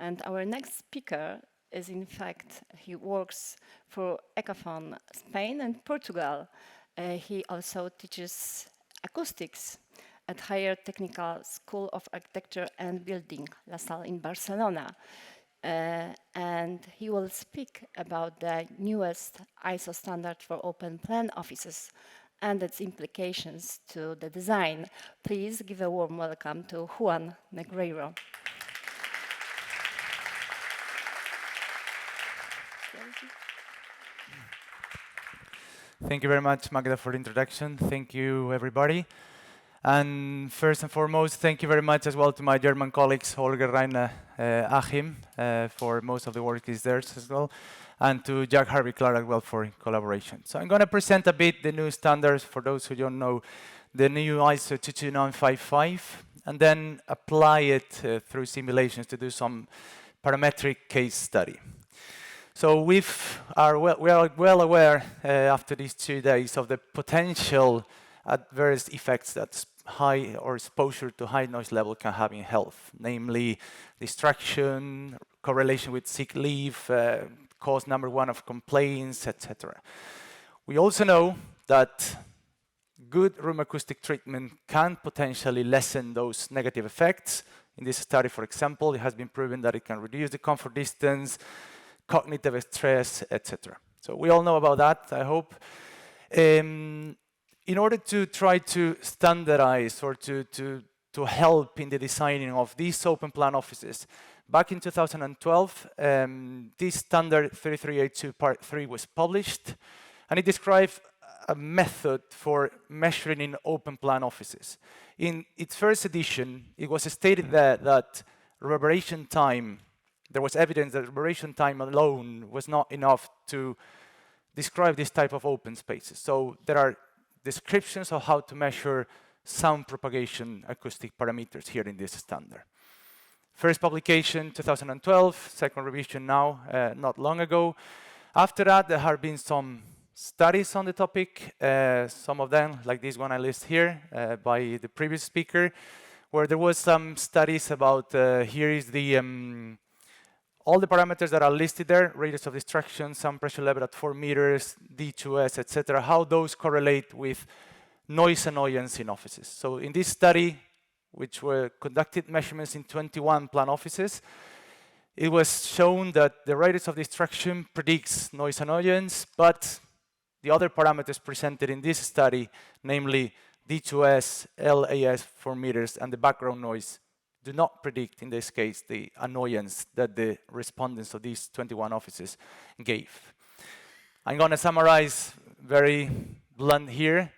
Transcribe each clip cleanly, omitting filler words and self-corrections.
And our next speaker is, in fact, he works for Ecafon Spain and Portugal. He also teaches acoustics at Higher Technical School of Architecture and Building, La Salle in Barcelona. And he will speak about the newest ISO standard for open plan offices and its implications to the design. Please give a warm welcome to Juan Negreira. Thank you very much, Magda, for the introduction. Thank you, everybody. And first and foremost, thank you very much as well to my German colleagues, Holger, Rainer, Achim, for most of the work is theirs as well, and to Jack Harvey Clark as well for collaboration. So I'm going to present a bit the new standards for those who don't know, the new ISO 22955, and then apply it through simulations to do some parametric case study. So we are well aware after these 2 days of the potential adverse effects that high or exposure to high noise level can have in health, namely distraction, correlation with sick leave, cause #1 of complaints, etc. We also know that good room acoustic treatment can potentially lessen those negative effects. In this study, for example, it has been proven that it can reduce the comfort distance, cognitive stress, etc. So we all know about that, I hope. In order to try to standardize or to help in the designing of these open plan offices, back in 2012, this standard 3382 part 3 was published, and it described a method for measuring in open plan offices. In its first edition, it was stated that reverberation time, there was evidence that reverberation time alone was not enough to describe this type of open spaces. So there are descriptions of how to measure sound propagation acoustic parameters here in this standard. First publication 2012, second revision now, not long ago. After that, there have been some studies on the topic, some of them, like this one I list here, by the previous speaker, where there was some studies about, here is the all the parameters that are listed there, radius of distraction, sound pressure level at 4 meters, D2S, etc., how those correlate with noise annoyance in offices. So in this study, which were conducted measurements in 21 plan offices, it was shown that the radius of distraction predicts noise annoyance, but the other parameters presented in this study, namely D2S, LAS 4 meters, and the background noise, do not predict, in this case, the annoyance that the respondents of these 21 offices gave. I'm going to summarize very blunt here.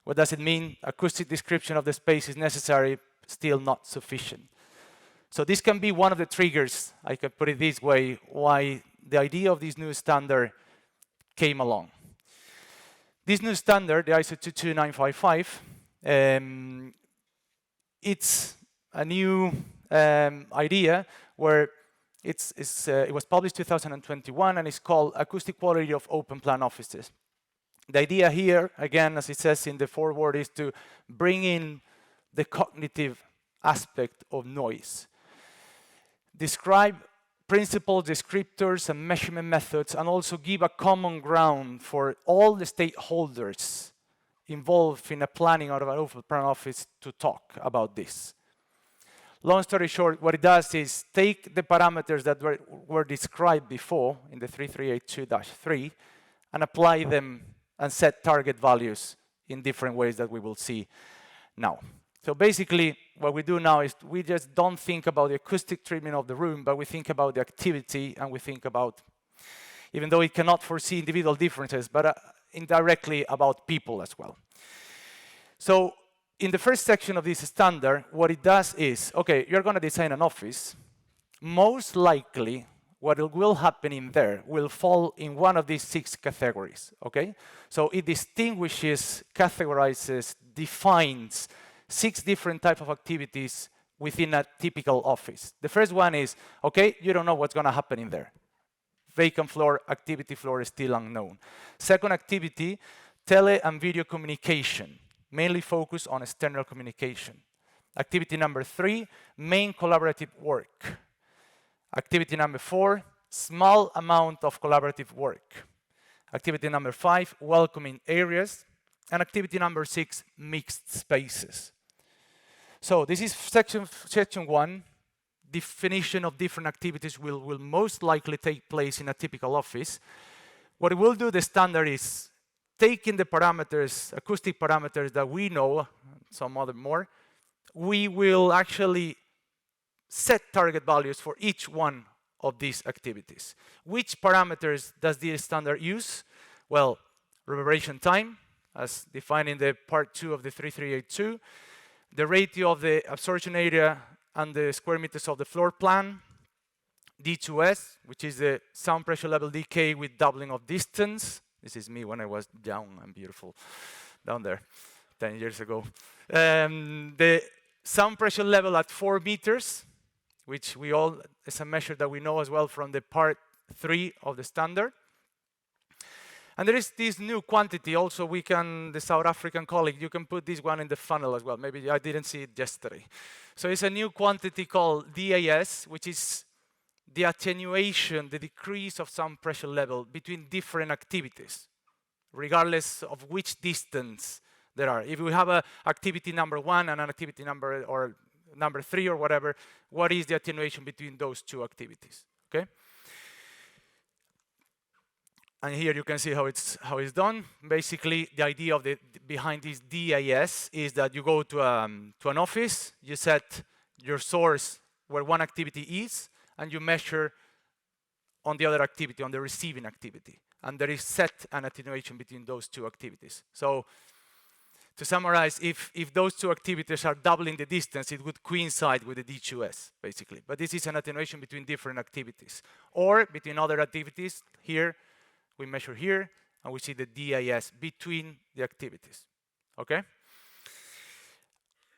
What does it mean? Acoustic description of the space is necessary, still not sufficient. So this can be one of the triggers, I can put it this way, why the idea of this new standard came along. This new standard, the ISO 22955, it's a new idea where it was published 2021 and it's called Acoustic Quality of Open Plan Offices. The idea here, again, as it says in the foreword, is to bring in the cognitive aspect of noise. Describe principles, descriptors, and measurement methods, and also give a common ground for all the stakeholders involved in a planning out of an open plan office to talk about this. Long story short, what it does is take the parameters that were described before in the 3382-3 and apply them and set target values in different ways that we will see now. So basically, what we do now is we just don't think about the acoustic treatment of the room, but we think about the activity, and we think about, even though it cannot foresee individual differences, but indirectly about people as well. So in the first section of this standard, what it does is, okay, you're going to design an office. Most likely, what will happen in there will fall in one of these 6 categories, okay? So it distinguishes, categorizes, defines 6 different types of activities within a typical office. The first one is, okay, you don't know what's going to happen in there. Vacant floor, activity floor is still unknown. Second activity, tele and video communication, mainly focused on external communication. Activity number 3, main collaborative work. Activity number 4, small amount of collaborative work. Activity number 5, welcoming areas. And activity number 6, mixed spaces. So this is section 1. Definition of different activities will most likely take place in a typical office. What it will do, the standard is taking the parameters, acoustic parameters that we know, some other more, we will actually set target values for each one of these activities. Which parameters does the standard use? Well, reverberation time, as defined in the part 2 of the 3382, the ratio of the absorption area and the square meters of the floor plan, D2S, which is the sound pressure level decay with doubling of distance. This is me when I was young and beautiful down there 10 years ago. The sound pressure level at 4 meters, which we all, is a measure that we know as well from the part 3 of the standard. And there is this new quantity also. We can, the South African colleague, you can put this one in the funnel as well. Maybe I didn't see it yesterday. So it's a new quantity called DAS, which is the attenuation, the decrease of sound pressure level between different activities, regardless of which distance there are. If we have a activity number 1 and an activity number 3 or whatever, what is the attenuation between those two activities? Okay. And here you can see how it's done. Basically, the idea of behind this DAS is that you go to an office, you set your source where one activity is, and you measure on the other activity, on the receiving activity. And there is set an attenuation between those two activities. So to summarize, if those two activities are doubling the distance, it would coincide with the D2S, basically. But this is an attenuation between different activities. Or between other activities, here, we measure here, and we see the DAS between the activities, okay?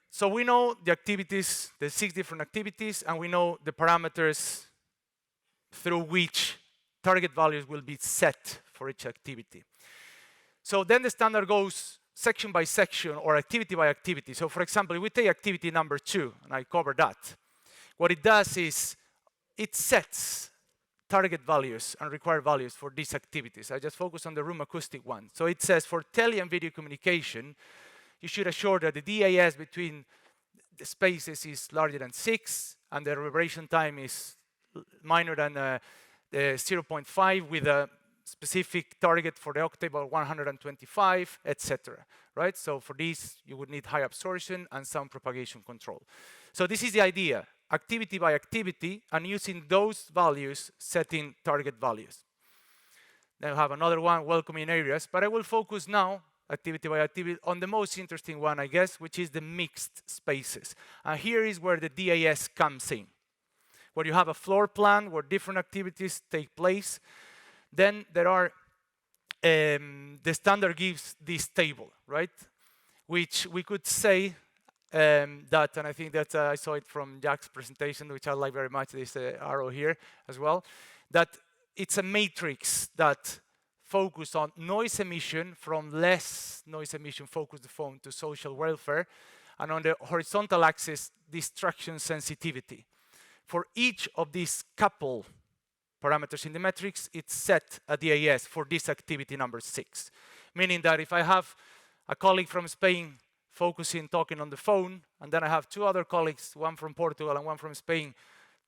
So we know the activities, the 6 different activities, and we know the parameters through which target values will be set for each activity. So then the standard goes section by section or activity by activity. So for example, if we take activity number 2, and I cover that, what it does is it sets target values and required values for these activities. I just focus on the room acoustic one. So it says for tele and video communication, you should assure that the DAS between the spaces is larger than 6 and the reverberation time is minor than 0.5 with a specific target for the octave of 125, etc. Right? So for this, you would need high absorption and sound propagation control. So this is the idea. Activity by activity, and using those values, setting target values. Then we have another one, welcoming areas, but I will focus now, activity by activity, on the most interesting one, I guess, which is the mixed spaces. And here is where the DAS comes in, where you have a floor plan where different activities take place. Then there are, the standard gives this table, right? Which we could say, that, and I think that I saw it from Jack's presentation, which I like very much, this arrow here as well, that it's a matrix that focus on noise emission from less noise emission focused phone to social welfare, and on the horizontal axis, distraction sensitivity. For each of these couple parameters in the matrix, it's set a DAS for this activity number 6. Meaning that if I have a colleague from Spain focusing, talking on the phone, and then I have 2 other colleagues, one from Portugal and one from Spain,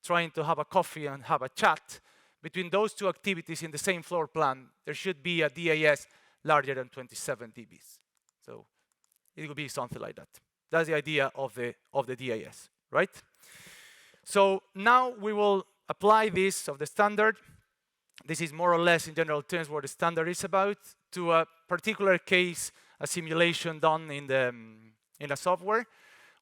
trying to have a coffee and have a chat, between those 2 activities in the same floor plan, there should be a DAS larger than 27 dBs. So it will be something like that. That's the idea of the DAS, right? So now we will apply this of the standard. This is more or less in general terms what the standard is about, to a particular case, a simulation done in the software,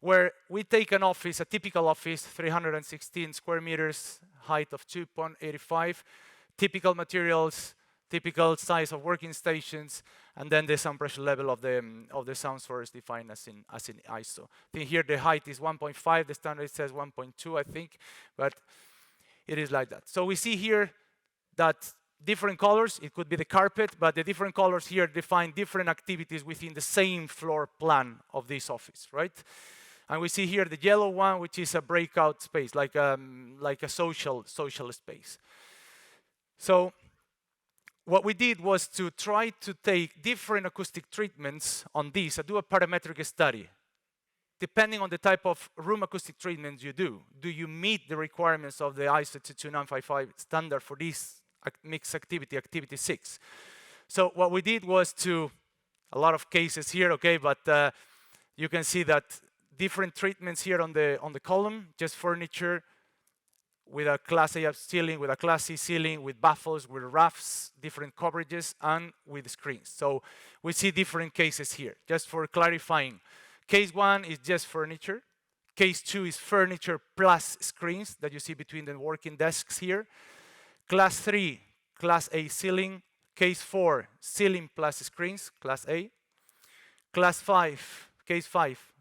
where we take an office, a typical office, 316 square meters, height of 2.85, typical materials, typical size of working stations, and then the sound pressure level of the sound source defined as in ISO. I think here the height is 1.5, the standard says 1.2, I think, but it is like that. So we see here that different colors, it could be the carpet, but the different colors here define different activities within the same floor plan of this office, right? And we see here the yellow one, which is a breakout space, like a social space. So what we did was to try to take different acoustic treatments on these and do a parametric study. Depending on the type of room acoustic treatments you do you meet the requirements of the ISO 22955 standard for this mixed activity, activity 6? So what we did was a lot of cases here, okay, but you can see that different treatments here on the column, just furniture with a Class A ceiling, with a Class C ceiling, with baffles, with roughs, different coverages, and with screens. So we see different cases here, just for clarifying. Case 1 is just furniture. Case 2 is furniture plus screens that you see between the working desks here. Class 3, Class A ceiling. Case 4, ceiling plus screens, Class A. Class 5, Case 5,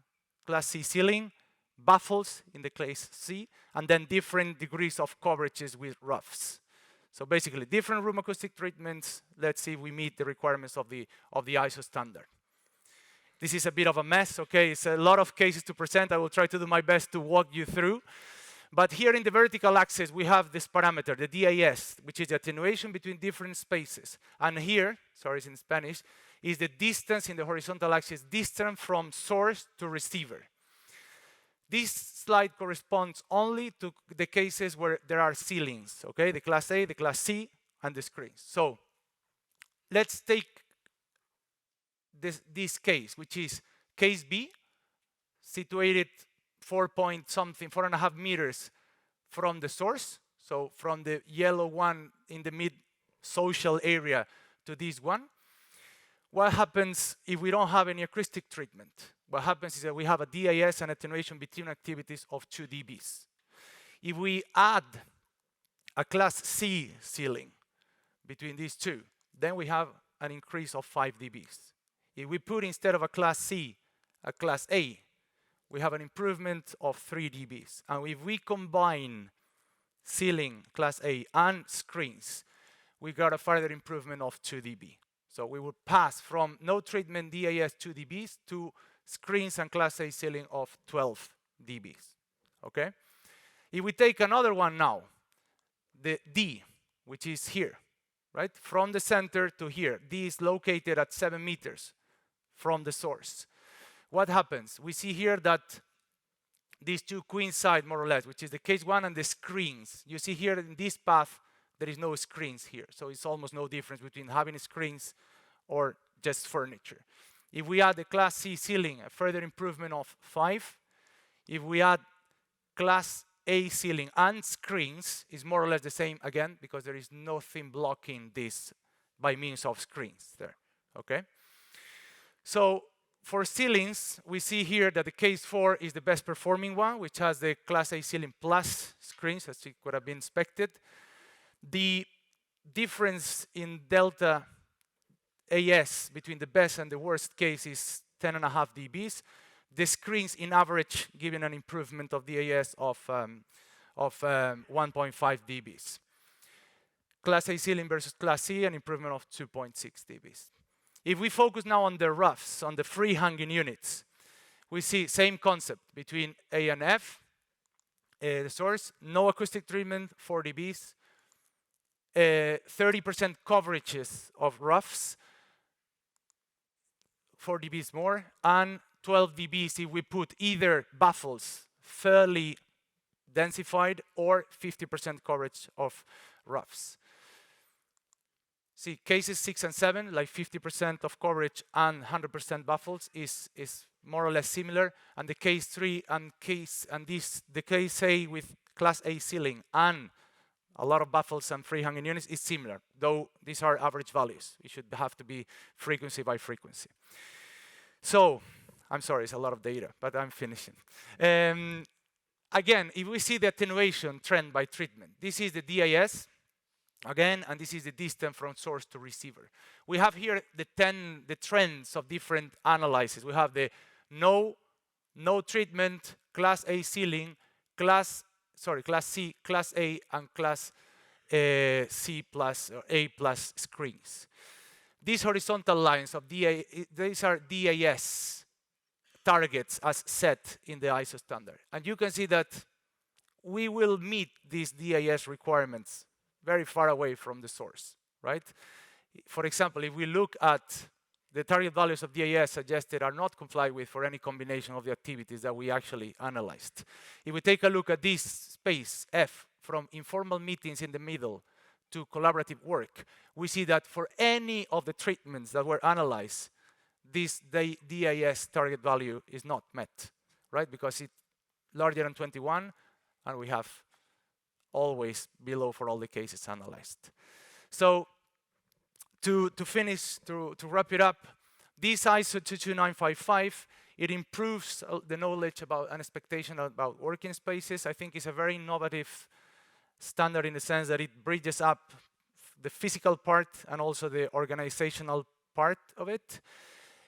Class C ceiling, baffles in the Class C, and then different degrees of coverages with roughs. So basically, different room acoustic treatments. Let's see if we meet the requirements of the ISO standard. This is a bit of a mess, okay? It's a lot of cases to present. I will try to do my best to walk you through. But here in the vertical axis, we have this parameter, the DAS, which is the attenuation between different spaces. And here, sorry, it's in Spanish, is the distance in the horizontal axis, distance from source to receiver. This slide corresponds only to the cases where there are ceilings, okay? The Class A, the Class C, and the screens. So let's take this case, which is case B, situated 4.5 meters from the source. So from the yellow one in the mid-social area to this one. What happens if we don't have any acoustic treatment? What happens is that we have a DAS and attenuation between activities of 2 dBs. If we add a Class C ceiling between these two, then we have an increase of 5 dBs. If we put instead of a Class C, a Class A, we have an improvement of 3 dBs. And if we combine ceiling, Class A, and screens, we got a further improvement of 2 dB. So we would pass from no treatment DAS 2 dBs to screens and Class A ceiling of 12 dBs. Okay? If we take another one now, the D, which is here, right? From the center to here. D is located at 7 meters from the source. What happens? We see here that these two coincide more or less, which is the case 1 and the screens. You see here in this path, there is no screens here. So it's almost no difference between having screens or just furniture. If we add the Class C ceiling, a further improvement of 5. If we add Class A ceiling and screens, is more or less the same again, because there is nothing blocking this by means of screens there, okay? So for ceilings, we see here that the case 4 is the best performing one, which has the Class A ceiling plus screens, as it could have been expected. The difference in delta AS between the best and the worst case is 10.5 dBs. The screens, in average, giving an improvement of the AS of 1.5 dBs. Class A ceiling versus Class C, an improvement of 2.6 dBs. If we focus now on the roughs, on the free hanging units, we see same concept between A and F, the source, no acoustic treatment, 4 dBs, 30% coverages of roughs, 4 dBs more, and 12 dBs if we put either baffles fairly densified or 50% coverage of roughs. See, cases 6 and 7, like 50% of coverage and 100% baffles is more or less similar, and the case 3 and the case A with Class A ceiling and a lot of baffles and free hanging units is similar, though these are average values. It should have to be frequency by frequency. So, I'm sorry, it's a lot of data, but I'm finishing. Again, if we see the attenuation trend by treatment, this is the DAS, again, and this is the distance from source to receiver. We have here the trends of different analyses. We have the no treatment, Class A ceiling, Class C, Class A, and Class C plus or A plus screens. These horizontal lines of these are DAS targets as set in the ISO standard. And you can see that we will meet these DAS requirements very far away from the source, right? For example, if we look at the target values of DAS suggested are not complied with for any combination of the activities that we actually analyzed. If we take a look at this space, F, from informal meetings in the middle to collaborative work, we see that for any of the treatments that were analyzed, this DAS target value is not met, right? Because it's larger than 21, and we have always below for all the cases analyzed. So to wrap it up, this ISO 22955, it improves the knowledge about and expectation about working spaces. I think it's a very innovative standard in the sense that it bridges up the physical part and also the organizational part of it.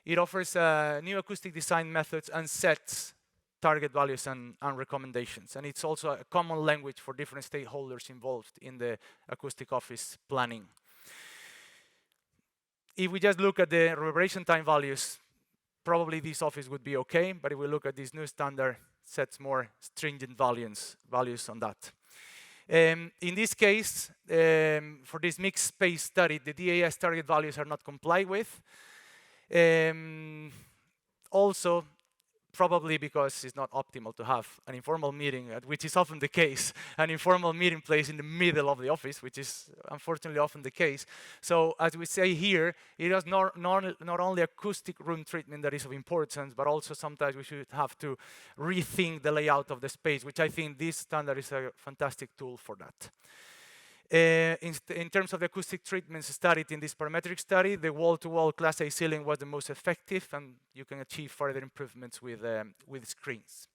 It offers new acoustic design methods and sets target values and recommendations. And it's also a common language for different stakeholders involved in the acoustic office planning. If we just look at the reverberation time values, probably this office would be okay, but if we look at this new standard, sets more stringent values on that. In this case, for this mixed space study, the DAS target values are not complied with. Also, probably because it's not optimal to have an informal meeting, which is often the case, an informal meeting place in the middle of the office, which is unfortunately often the case. So as we say here, it is not only acoustic room treatment that is of importance, but also sometimes we should have to rethink the layout of the space, which I think this standard is a fantastic tool for that. In terms of the acoustic treatments studied in this parametric study, the wall-to-wall Class A ceiling was the most effective, and you can achieve further improvements with screens.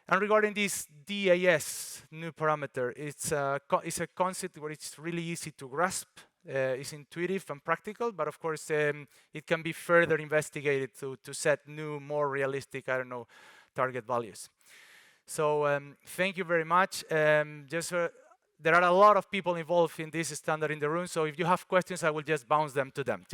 And regarding this DAS new parameter, it's a concept where it's really easy to grasp. It's intuitive and practical, but of course it can be further investigated to set new, more realistic, target values. So thank you very much. There are a lot of people involved in this standard in the room, so if you have questions, I will just bounce them to them.